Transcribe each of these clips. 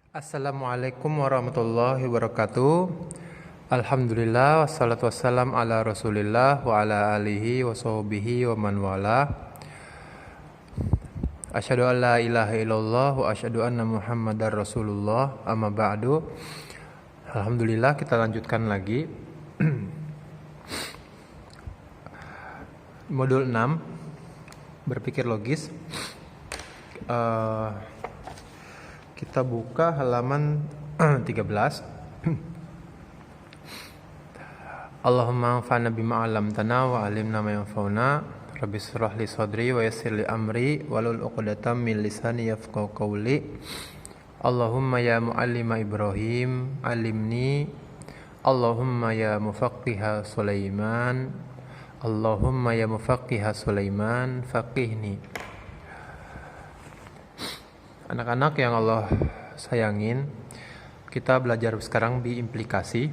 Assalamualaikum warahmatullahi wabarakatuh. Alhamdulillah wassalatu wassalam ala rasulillah wa ala alihi wa sahbihi wa man wala. Asyhadu an la ilaha illallah wa asyhadu anna muhammadar rasulullah, amma ba'du. Alhamdulillah, kita lanjutkan lagi modul 6 berpikir logis. Kita buka halaman 13. Allahumma anfa'na bima 'allamtana wa 'allimna ma yanfa'una. Rabbi shrah li sadri wa yassir li amri wahlul 'uqdatam min lisani yafqahu qawli. Allahumma ya mu'allima Ibrahim 'allimni. Allahumma ya mufaqqiha Sulaiman. Allahumma ya mufaqqiha Sulaiman faqihni. Anak-anak yang Allah sayangin, kita belajar sekarang biimplikasi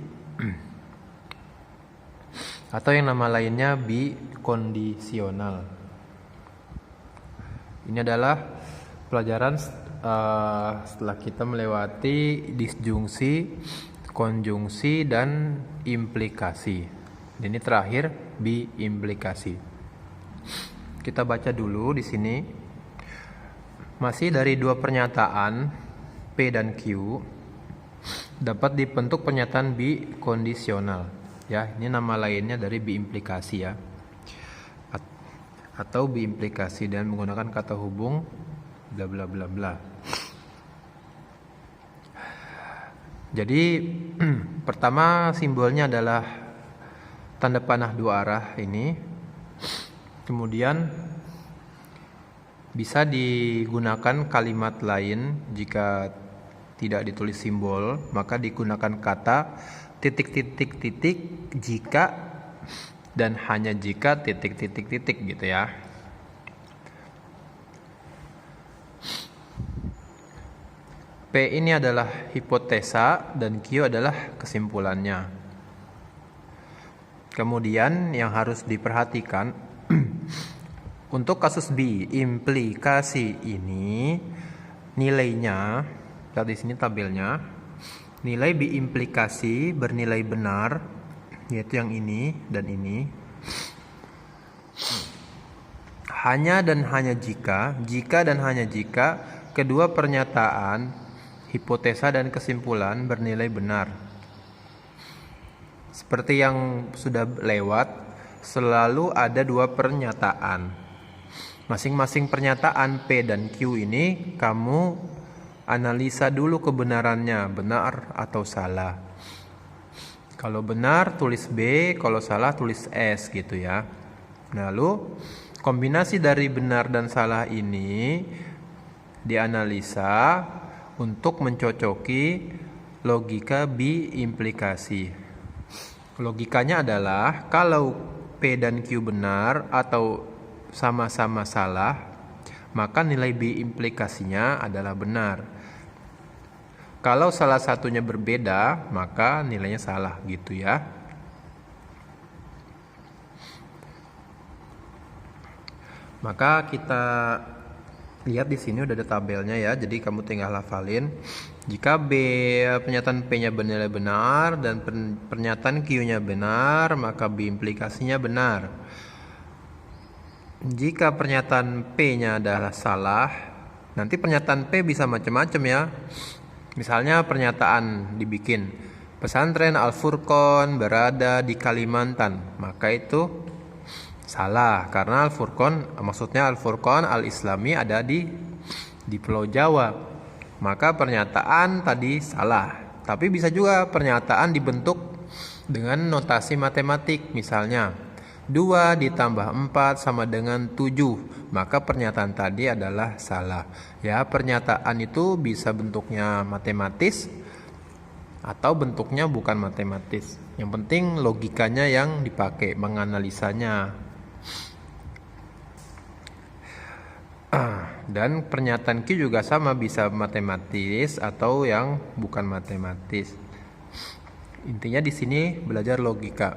atau yang nama lainnya bikondisional. Ini adalah pelajaran setelah kita melewati disjungsi, konjungsi, dan implikasi. Ini terakhir biimplikasi. Kita baca dulu di sini. Masih dari dua pernyataan P dan Q dapat dibentuk pernyataan bikondisional. Ya, ini nama lainnya dari biimplikasi ya. Atau biimplikasi dan menggunakan kata hubung bla bla bla bla. Jadi pertama simbolnya adalah tanda panah dua arah ini. Kemudian bisa digunakan kalimat lain jika tidak ditulis simbol, maka digunakan kata titik-titik jika dan hanya jika titik-titik gitu ya. P ini adalah hipotesa dan Q adalah kesimpulannya. Kemudian yang harus diperhatikan untuk kasus biimplikasi ini nilainya, lihat di sini tabelnya, nilai biimplikasi bernilai benar, yaitu yang ini dan ini, hanya dan hanya jika dan hanya jika kedua pernyataan hipotesa dan kesimpulan bernilai benar. Seperti yang sudah lewat, selalu ada dua pernyataan. Masing-masing pernyataan P dan Q ini kamu analisa dulu kebenarannya, benar atau salah. Kalau benar tulis B, kalau salah tulis S gitu ya. Lalu kombinasi dari benar dan salah ini dianalisa untuk mencocoki logika biimplikasi. Logikanya adalah kalau P dan Q benar atau sama-sama salah, maka nilai biimplikasinya adalah benar. Kalau salah satunya berbeda, maka nilainya salah gitu ya. Maka kita lihat di sini udah ada tabelnya ya, jadi kamu tinggal hafalin. Jika pernyataan P-nya bernilai benar dan pernyataan Q-nya benar, maka biimplikasinya benar. Jika pernyataan P-nya adalah salah, nanti pernyataan P bisa macam-macam ya. Misalnya pernyataan dibikin, pesantren Al-Furqon berada di Kalimantan, maka itu salah karena maksudnya Al-Furqon Al-Islami ada di Pulau Jawa. Maka pernyataan tadi salah. Tapi bisa juga pernyataan dibentuk dengan notasi matematik, misalnya 2 ditambah 4 sama dengan 7, maka pernyataan tadi adalah salah. Ya, pernyataan itu bisa bentuknya matematis atau bentuknya bukan matematis. Yang penting logikanya yang dipakai, menganalisanya. Dan pernyataan Q juga sama, bisa matematis atau yang bukan matematis. Intinya di sini belajar logika.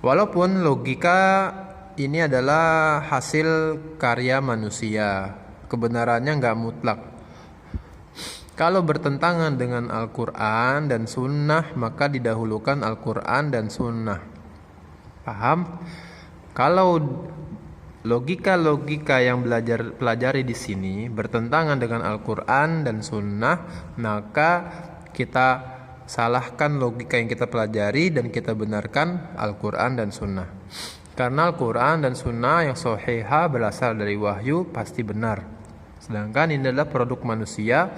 Walaupun logika ini adalah hasil karya manusia, kebenarannya nggak mutlak. Kalau bertentangan dengan Al-Quran dan Sunnah, maka didahulukan Al-Quran dan Sunnah. Paham? Kalau logika-logika yang pelajari di sini bertentangan dengan Al-Quran dan Sunnah, maka kita salahkan logika yang kita pelajari dan kita benarkan Al-Quran dan Sunnah. Karena Al-Quran dan Sunnah yang sahihah berasal dari wahyu pasti benar. Sedangkan ini adalah produk manusia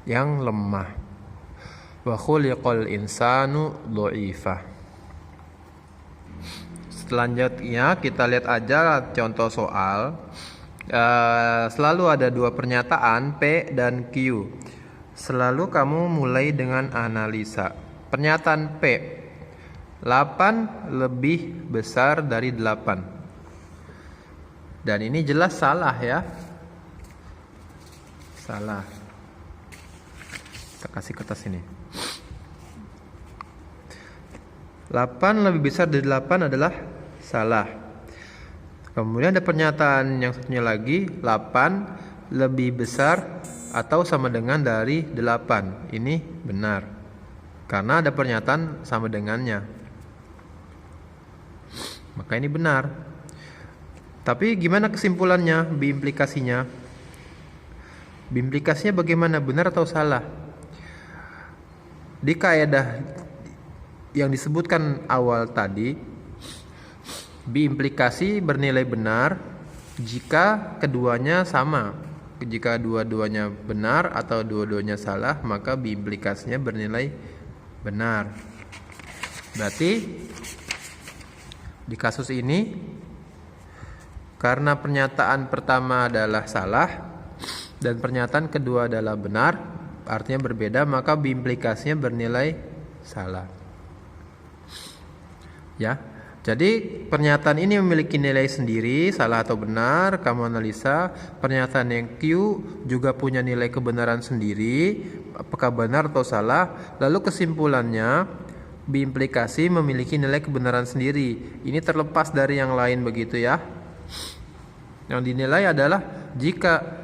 yang lemah. Wa khuliqal insanu dha'ifa. Selanjutnya kita lihat aja contoh soal. Selalu ada dua pernyataan P dan Q. Selalu kamu mulai dengan analisa. Pernyataan P, 8 lebih besar dari 8. Dan ini jelas salah ya. Salah. Kita kasih kertas ini. 8 lebih besar dari 8 adalah salah. Kemudian ada pernyataan yang satunya lagi, 8 lebih besar atau sama dengan dari 8. Ini benar. Karena ada pernyataan sama dengannya. Maka ini benar. Tapi gimana kesimpulannya, biimplikasinya? Biimplikasinya bagaimana, benar atau salah? Di kaidah yang disebutkan awal tadi, biimplikasi bernilai benar jika keduanya sama. Jika dua-duanya benar atau dua-duanya salah, maka biimplikasinya bernilai benar. Berarti di kasus ini, karena pernyataan pertama adalah salah dan pernyataan kedua adalah benar, artinya berbeda, maka biimplikasinya bernilai salah. Ya. Jadi pernyataan ini memiliki nilai sendiri, salah atau benar, kamu analisa. Pernyataan yang Q juga punya nilai kebenaran sendiri, apakah benar atau salah. Lalu kesimpulannya, biimplikasi memiliki nilai kebenaran sendiri. Ini terlepas dari yang lain begitu ya. Yang dinilai adalah jika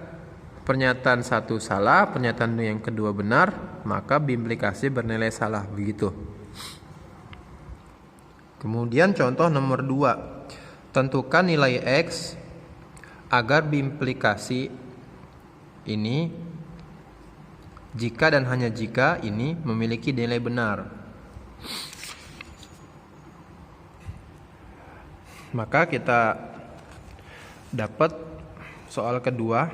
pernyataan satu salah, pernyataan yang kedua benar, maka biimplikasi bernilai salah begitu. Kemudian contoh nomor 2. Tentukan nilai X agar biimplikasi ini jika dan hanya jika ini memiliki nilai benar. Maka kita dapat soal kedua.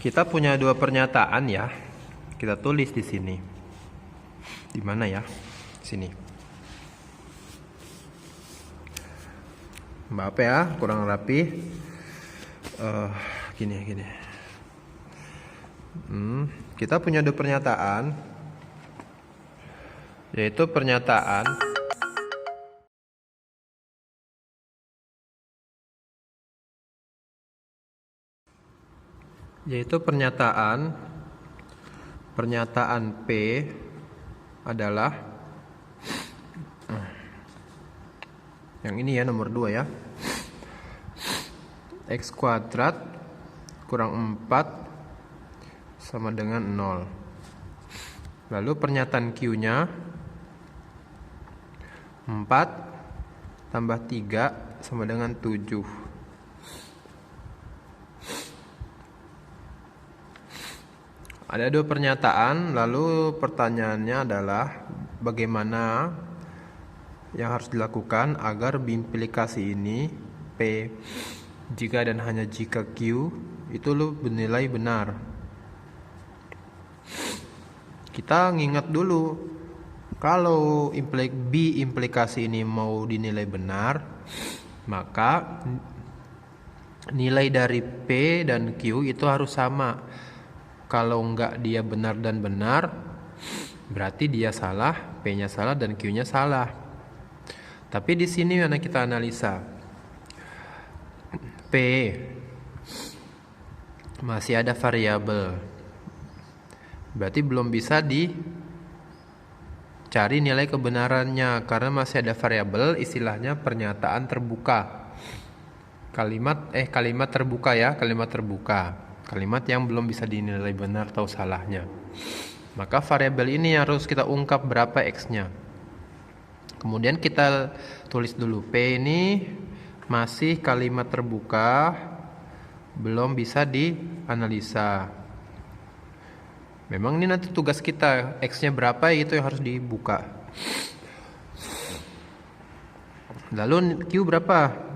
Kita punya dua pernyataan ya. Kita tulis di sini. Di mana ya? Sini. Maaf ya, kurang rapi. Gini. Kita punya dua pernyataan, yaitu pernyataan pernyataan P adalah yang ini ya, nomor 2 ya. X kuadrat kurang 4 sama dengan 0. Lalu pernyataan Q-nya 4 tambah 3 sama dengan 7. Ada dua pernyataan, lalu pertanyaannya adalah bagaimana yang harus dilakukan agar biimplikasi ini P jika dan hanya jika Q itu bernilai benar. Kita ngingat dulu, kalau biimplikasi ini mau dinilai benar, maka nilai dari P dan Q itu harus sama. Kalau enggak dia benar dan benar, berarti dia salah, P-nya salah dan Q-nya salah. Tapi di sini mana kita analisa. P masih ada variabel. Berarti belum bisa dicari nilai kebenarannya karena masih ada variabel, istilahnya pernyataan terbuka. Kalimat terbuka ya, kalimat terbuka. Kalimat yang belum bisa dinilai benar atau salahnya. Maka variabel ini harus kita ungkap berapa X-nya. Kemudian kita tulis dulu P ini masih kalimat terbuka, belum bisa dianalisa. Memang ini nanti tugas kita, X-nya berapa itu yang harus dibuka. Lalu Q berapa?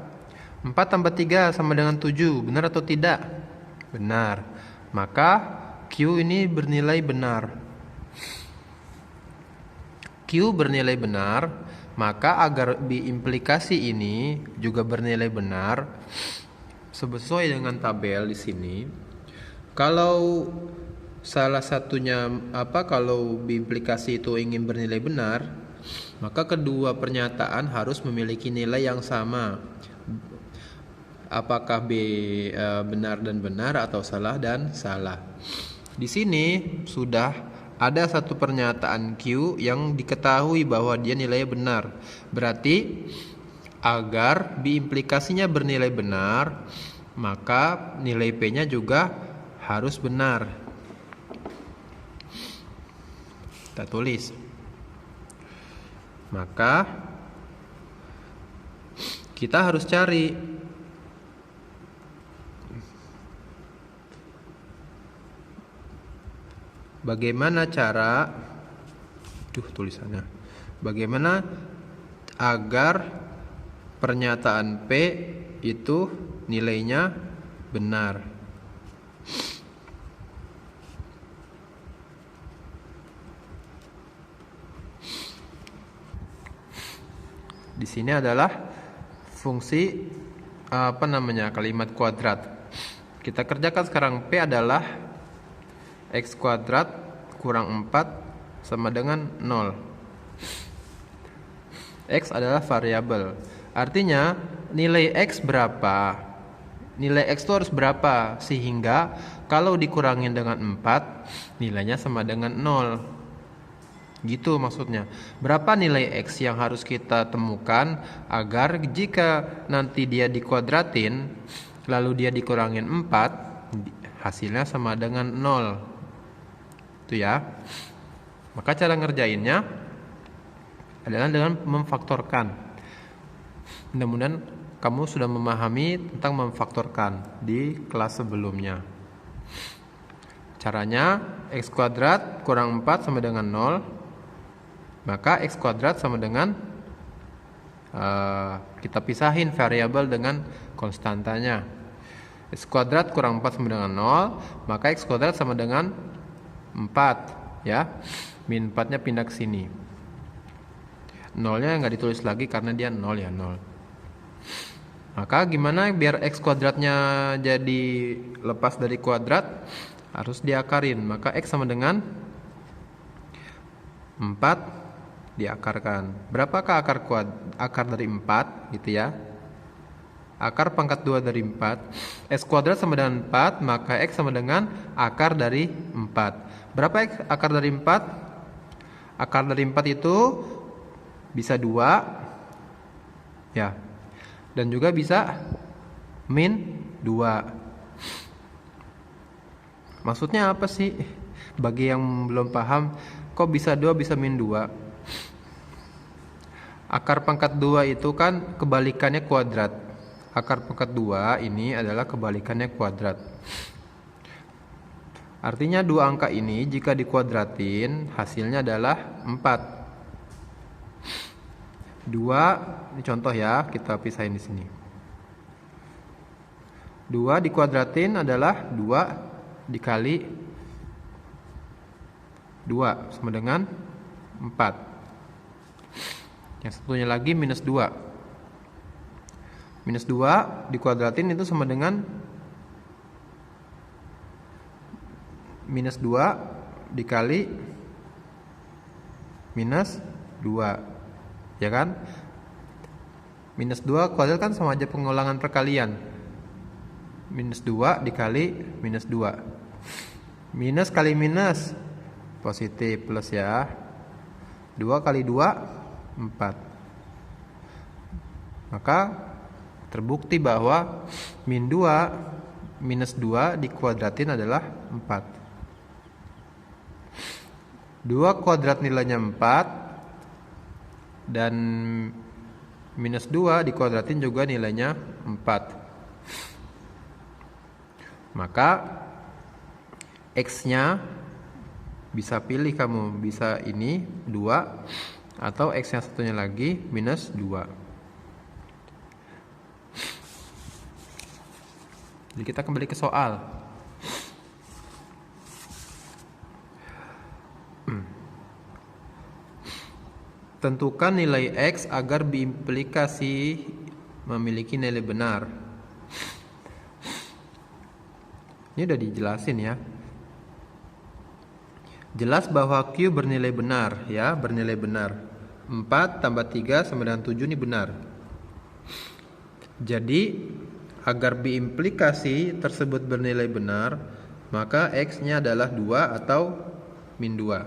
4 tambah 3 sama dengan 7, benar atau tidak? Benar. Maka Q ini bernilai benar. Q bernilai benar, maka agar implikasi ini juga bernilai benar, sesuai dengan tabel di sini. Kalau salah satunya kalau implikasi itu ingin bernilai benar, maka kedua pernyataan harus memiliki nilai yang sama. Apakah B benar dan benar atau salah dan salah. Di sini sudah ada satu pernyataan Q yang diketahui bahwa dia nilainya benar. Berarti agar B implikasinya bernilai benar, maka nilai P-nya juga harus benar. Kita tulis. Maka kita harus cari bagaimana cara tulisannya. Bagaimana agar pernyataan P itu nilainya benar. Di sini adalah fungsi kalimat kuadrat. Kita kerjakan sekarang. P adalah X kuadrat kurang 4 sama dengan 0. X adalah variabel. Artinya nilai X berapa? Nilai X itu harus berapa? Sehingga kalau dikurangin dengan 4, nilainya sama dengan 0. Gitu maksudnya. Berapa nilai X yang harus kita temukan agar jika nanti dia dikuadratin, lalu dia dikurangin 4, hasilnya sama dengan 0. Itu ya. Maka cara ngerjainnya adalah dengan memfaktorkan. Mudah-mudahan kamu sudah memahami tentang memfaktorkan di kelas sebelumnya. Caranya X kuadrat kurang 4 sama dengan 0. Maka X kuadrat sama dengan kita pisahin variabel dengan konstantanya. X kuadrat kurang 4 sama dengan 0. Maka X kuadrat sama dengan 4 ya. Min 4 nya pindah ke sini. 0 nya nggak ditulis lagi karena dia 0 ya, 0. Maka gimana biar X kuadratnya jadi lepas dari kuadrat? Harus diakarin. Maka X sama dengan 4 diakarkan. Berapakah akar dari 4 gitu ya? Akar pangkat 2 dari 4. X kuadrat sama dengan 4, maka X sama dengan akar dari 4. Berapa X akar dari 4? Akar dari 4 itu bisa 2 ya. Dan juga bisa min 2. Maksudnya apa sih? Bagi yang belum paham, kok bisa 2 bisa min 2? Akar pangkat 2 itu kan kebalikannya kuadrat. Akar pangkat 2 ini adalah kebalikannya kuadrat. Artinya dua angka ini jika dikuadratin hasilnya adalah 4. 2, ini contoh ya, kita pisahin di sini. 2 dikuadratin adalah 2 dikali 2 sama dengan 4. Yang satunya lagi minus 2. Minus 2 dikuadratin itu sama dengan minus 2 dikali minus 2. Ya kan? Minus 2 kuadrat kan sama aja pengulangan perkalian. Minus 2 dikali minus 2. Minus kali minus positif, plus ya. 2 kali 2 4. Maka Terbukti bahwa min 2 minus 2 dikuadratin adalah 4. 2 kuadrat nilainya 4, dan minus 2 dikuadratin juga nilainya 4. Maka X-nya bisa pilih kamu, bisa ini 2 atau X yang satunya lagi minus 2. Jadi kita kembali ke soal. Tentukan nilai X agar biimplikasi memiliki nilai benar. Ini udah dijelasin ya. Jelas bahwa Q bernilai benar ya, bernilai benar. 4 tambah 3 sama dengan 7 ini benar. Jadi agar biimplikasi tersebut bernilai benar, maka X-nya adalah 2 atau min 2.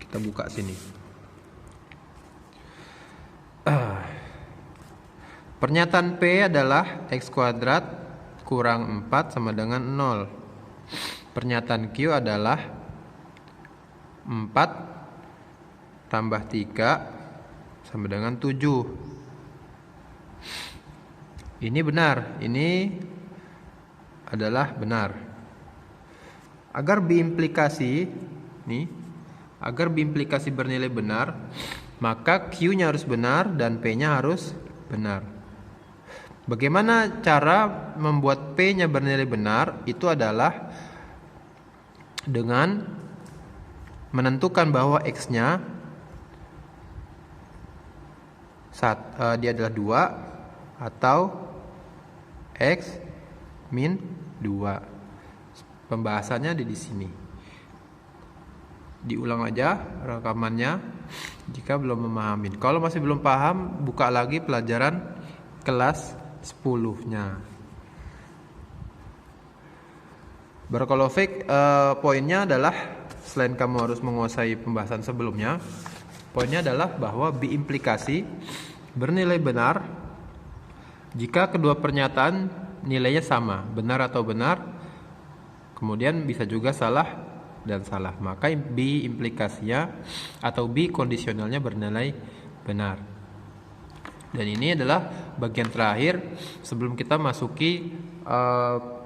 Kita buka sini. Pernyataan P adalah X kuadrat kurang 4 sama dengan 0. Pernyataan Q adalah 4 tambah 3 sama dengan 7. Ini benar, ini adalah benar. Agar biimplikasi bernilai benar, maka Q-nya harus benar dan P-nya harus benar. Bagaimana cara membuat P-nya bernilai benar? Itu adalah dengan menentukan bahwa X-nya dia adalah 2 atau X min 2. Pembahasannya di sini. Diulang aja rekamannya jika belum memahami. Kalau masih belum paham, buka lagi pelajaran kelas 10-nya. Barakallahu fiik. Poinnya adalah, selain kamu harus menguasai pembahasan sebelumnya, poinnya adalah bahwa biimplikasi bernilai benar jika kedua pernyataan nilainya sama, benar atau benar, kemudian bisa juga salah dan salah. Maka B implikasinya atau B kondisionalnya bernilai benar. Dan ini adalah bagian terakhir sebelum kita masuki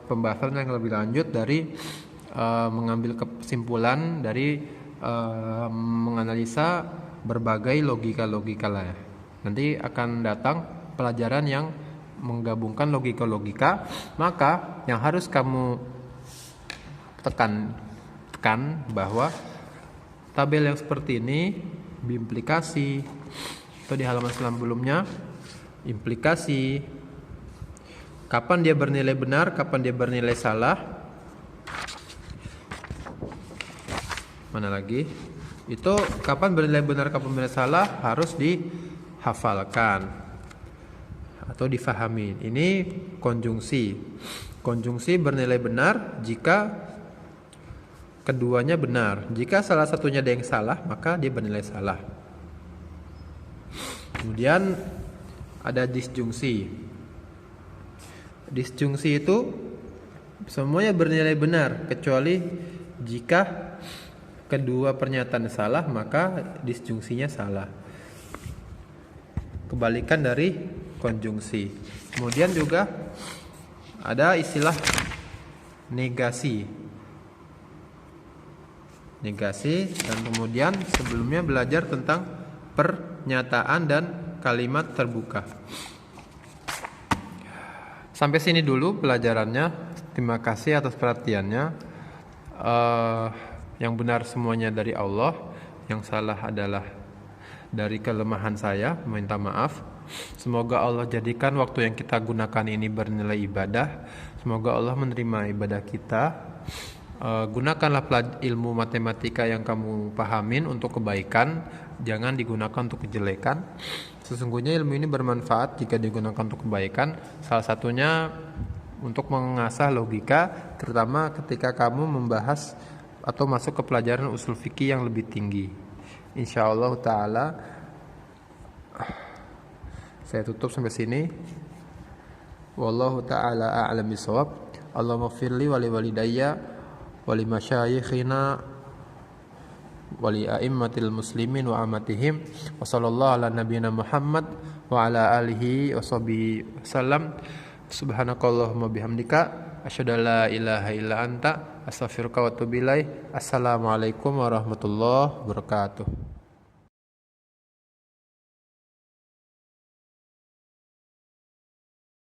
pembahasan yang lebih lanjut dari mengambil kesimpulan dari menganalisa berbagai logika-logika lah. Nanti akan datang pelajaran yang menggabungkan logika-logika. Maka yang harus kamu tekan bahwa tabel yang seperti ini, biimplikasi, atau di halaman sebelumnya implikasi, kapan dia bernilai benar, kapan dia bernilai salah, mana lagi, itu kapan bernilai benar, kapan bernilai salah harus dihafalkan atau difahami. Ini konjungsi bernilai benar jika keduanya benar. Jika salah satunya ada yang salah, maka dia bernilai salah. Kemudian ada disjungsi. Disjungsi itu semuanya bernilai benar kecuali jika kedua pernyataan salah, maka disjungsinya salah. Kebalikan dari konjungsi. Kemudian juga ada istilah negasi, dan kemudian sebelumnya belajar tentang pernyataan dan kalimat terbuka. Sampai sini dulu pelajarannya. Terima kasih atas perhatiannya. Yang benar semuanya dari Allah, yang salah adalah dari kelemahan saya, minta maaf. Semoga Allah jadikan waktu yang kita gunakan ini bernilai ibadah. Semoga Allah menerima ibadah kita. Gunakanlah ilmu matematika yang kamu pahamin untuk kebaikan, jangan digunakan untuk kejelekan. Sesungguhnya ilmu ini bermanfaat jika digunakan untuk kebaikan. Salah satunya untuk mengasah logika, terutama ketika kamu membahas atau masuk ke pelajaran usul fikih yang lebih tinggi. Insyaallah ta'ala. Saya tutup sampai sini. Wallahu ta'ala a'lam bishawab. Allahumma firli wali walidayya wali masyayikhina wali a'immatil muslimin wa amatihim wa sallallahu ala nabiyina Muhammad wa ala alihi wa sahbihi wasallam. Subhanakallahumma bihamdika asyhadu an la ilaha illa anta astaghfiruka wa atubu ilaik. Assalamualaikum warahmatullahi wabarakatuh.